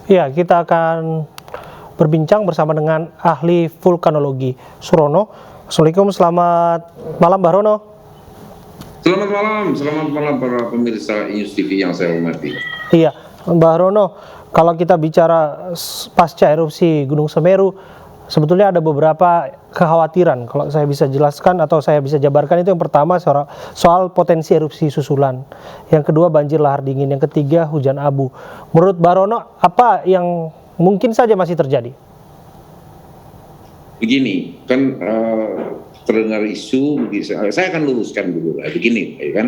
Ya, kita akan berbincang bersama dengan ahli vulkanologi Surono. Assalamualaikum, selamat malam Mbak Rono. Selamat malam para pemirsa News TV yang saya hormati. Iya, Mbak Rono, kalau kita bicara pasca erupsi Gunung Semeru, sebetulnya ada beberapa kekhawatiran. Kalau saya bisa jelaskan atau saya bisa jabarkan, itu yang pertama soal potensi erupsi susulan. Yang kedua banjir lahar dingin. Yang ketiga hujan abu. Menurut Mbak Rono, apa yang mungkin saja masih terjadi? Begini, kan terdengar isu, saya akan luruskan dulu lah. Begini, ya kan,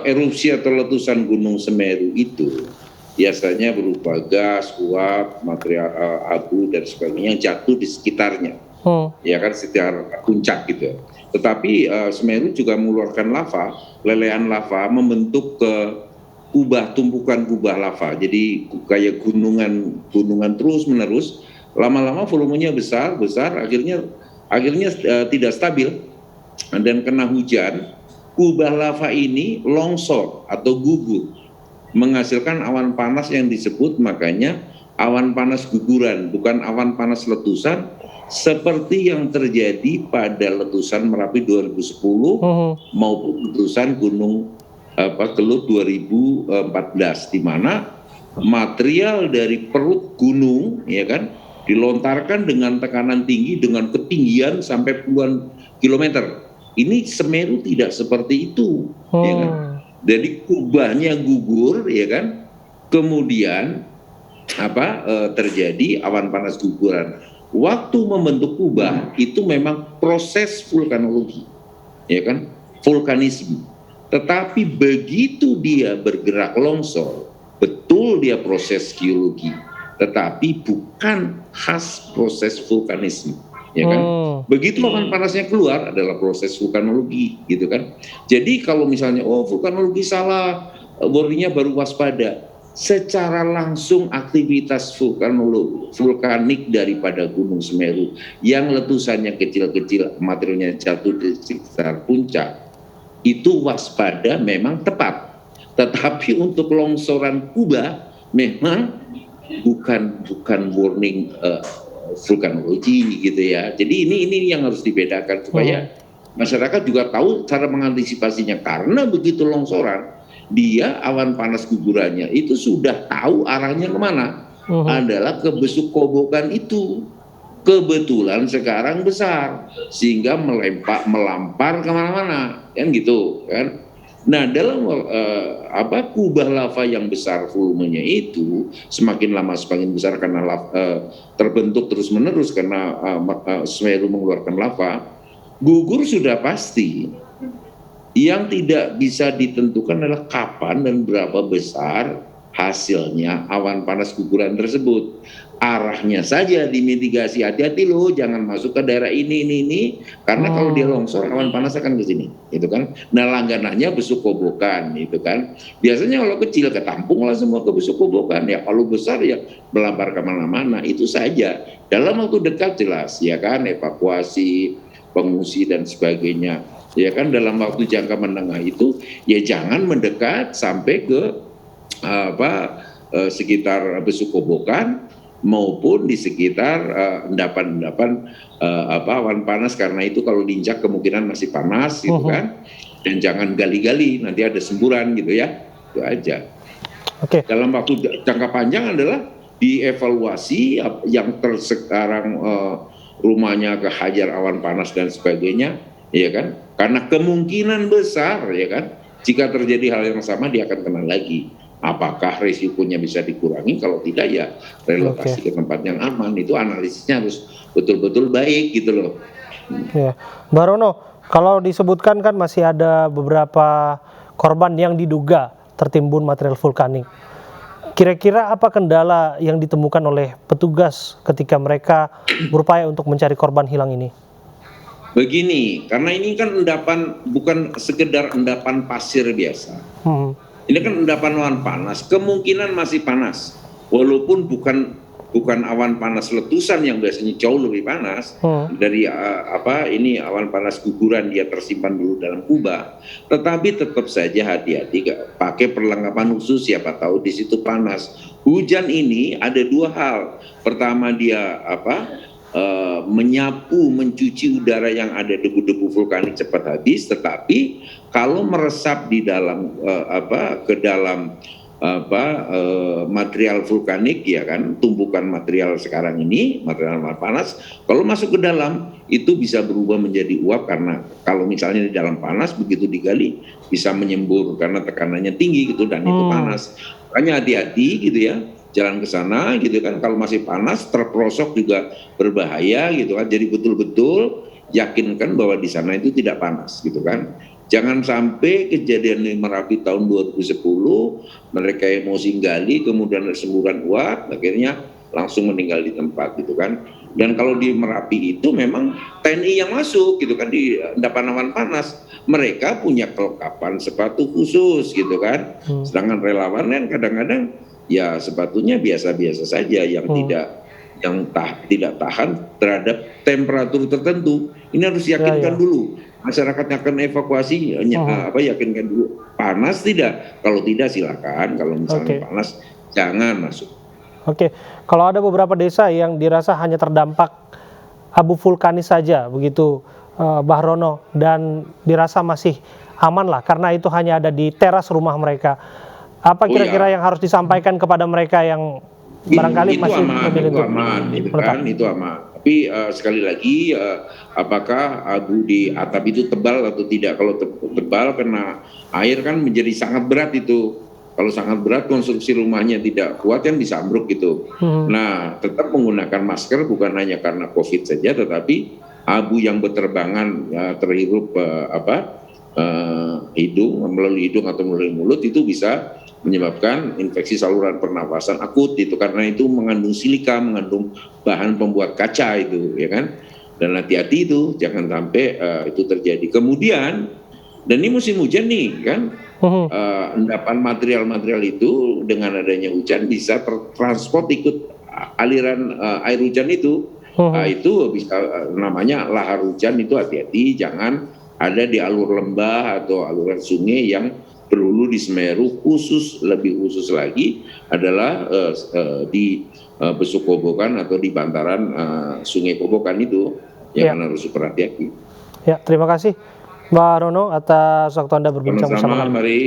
erupsi atau letusan Gunung Semeru itu biasanya berupa gas, uap, material abu dan sebagainya yang jatuh di sekitarnya, ya kan, sekitar puncak gitu. Tetapi Semeru juga mengeluarkan lava, lelehan lava membentuk tumpukan kubah lava. Jadi kayak gunungan terus menerus. Lama-lama volumenya besar, akhirnya tidak stabil dan kena hujan, kubah lava ini longsor atau gugur, menghasilkan awan panas yang disebut makanya awan panas guguran, bukan awan panas letusan seperti yang terjadi pada letusan Merapi 2010 maupun letusan Gunung Kelut 2014, di mana material dari perut gunung, ya kan, dilontarkan dengan tekanan tinggi dengan ketinggian sampai puluhan kilometer. Ini Semeru tidak seperti itu, ya kan. Jadi kubahnya gugur, ya kan. Kemudian terjadi awan panas guguran. Waktu membentuk kubah itu memang proses vulkanologi, ya kan, vulkanisme. Tetapi begitu dia bergerak longsor, betul dia proses geologi, tetapi bukan khas proses vulkanisme, ya kan. Begitu awan panasnya keluar adalah proses vulkanologi, gitu kan. Jadi kalau misalnya vulkanologi salah, warningnya baru waspada, secara langsung aktivitas vulkanik daripada Gunung Semeru yang letusannya kecil-kecil, materialnya jatuh di sekitar puncak, itu waspada memang tepat. Tetapi untuk longsoran kubah memang bukan warning vulkanologi gitu ya. Jadi ini yang harus dibedakan supaya masyarakat juga tahu cara mengantisipasinya, karena begitu longsoran dia awan panas gugurannya itu sudah tahu arahnya kemana, adalah ke besuk kobokan itu. Kebetulan sekarang besar sehingga melampar kemana-mana, kan gitu kan. Nah, dalam kubah lava yang besar volumenya itu semakin lama semakin besar karena terbentuk terus menerus karena Semeru mengeluarkan lava, gugur sudah pasti. Yang tidak bisa ditentukan adalah kapan dan berapa besar hasilnya awan panas guguran tersebut. Arahnya saja dimitigasi, hati-hati loh, jangan masuk ke daerah ini, karena kalau dia longsor awan panas akan ke sini, gitu kan. Nah, langganannya besuk kobokan, gitu kan. Biasanya kalau kecil ketampung lah semua ke besuk kobokan, ya kalau besar ya melambar kemana-mana, itu saja. Dalam waktu dekat jelas, ya kan, evakuasi, pengungsi dan sebagainya, ya kan. Dalam waktu jangka menengah itu ya jangan mendekat sampai ke sekitar besuk kobokan maupun di sekitar endapan-endapan awan panas, karena itu kalau diinjak kemungkinan masih panas, gitu kan. Dan jangan gali-gali, nanti ada semburan, gitu ya. Itu aja. Dalam waktu jangka panjang adalah dievaluasi yang sekarang rumahnya kehajar awan panas dan sebagainya, ya kan. Karena kemungkinan besar, ya kan, jika terjadi hal yang sama dia akan kena lagi. Apakah risikonya bisa dikurangi? Kalau tidak ya relokasi ke tempat yang aman. Itu analisisnya harus betul-betul baik, gitu loh. Ya, Mbak Rono, kalau disebutkan kan masih ada beberapa korban yang diduga tertimbun material vulkanik. Kira-kira apa kendala yang ditemukan oleh petugas ketika mereka berupaya untuk mencari korban hilang ini? Begini, karena ini kan endapan, bukan sekedar endapan pasir biasa. Ini kan endapan awan panas, kemungkinan masih panas, walaupun bukan bukan awan panas letusan yang biasanya jauh lebih panas dari awan panas guguran dia tersimpan dulu dalam kubah, tetapi tetap saja hati-hati, pakai perlengkapan khusus, siapa tahu di situ panas. Hujan ini ada dua hal, pertama dia menyapu, mencuci udara yang ada debu-debu vulkanik cepat habis, tetapi kalau meresap di dalam ke dalam material vulkanik, ya kan, tumpukan material sekarang ini, material panas, kalau masuk ke dalam itu bisa berubah menjadi uap, karena kalau misalnya di dalam panas begitu digali bisa menyembur karena tekanannya tinggi gitu, dan itu panas. Makanya hati-hati gitu ya, jalan ke sana gitu kan, kalau masih panas terperosok juga berbahaya gitu kan. Jadi betul-betul yakinkan bahwa di sana itu tidak panas gitu kan. Jangan sampai kejadian di Merapi tahun 2010 mereka emosi gali, kemudian ada semburan uap, akhirnya langsung meninggal di tempat gitu kan. Dan kalau di Merapi itu memang TNI yang masuk gitu kan, di endapan awan panas, mereka punya kelengkapan sepatu khusus gitu kan. Sedangkan relawan kan kadang-kadang ya sepatunya biasa-biasa saja, yang tidak tahan terhadap temperatur tertentu. Ini harus yakinkan dulu. Masyarakat yang akan evakuasi, yakinkan dulu panas tidak. Kalau tidak silakan, kalau misalnya panas jangan masuk. Oke, kalau ada beberapa desa yang dirasa hanya terdampak abu vulkanis saja begitu, Bahrono, dan dirasa masih aman lah karena itu hanya ada di teras rumah mereka. Apa kira-kira yang harus disampaikan kepada mereka yang barangkali itu masih aman, memilih itu aman, itu aman. Tapi sekali lagi, apakah abu di atap itu tebal atau tidak? Kalau tebal kena air kan menjadi sangat berat itu. Kalau sangat berat, konstruksi rumahnya tidak kuat kan bisa ambruk gitu. Nah, tetap menggunakan masker bukan hanya karena COVID saja, tetapi abu yang berterbangan terhirup hidung, melalui hidung atau melalui mulut itu bisa menyebabkan infeksi saluran pernapasan akut itu, karena itu mengandung silika, mengandung bahan pembuat kaca itu, ya kan. Dan hati-hati itu jangan sampai itu terjadi. Kemudian, dan ini musim hujan nih kan, endapan material-material itu dengan adanya hujan bisa transport ikut aliran air hujan itu. Itu bisa namanya lahar hujan, itu hati-hati, jangan ada di alur lembah atau aluran sungai yang berhulu di Semeru. Lebih khusus lagi adalah di Besuk Kobokan atau di bantaran Sungai Kobokan itu yang harus super hati-hati. Ya, terima kasih Mbak Rono atas waktu Anda berbincang bersama kami. Mari.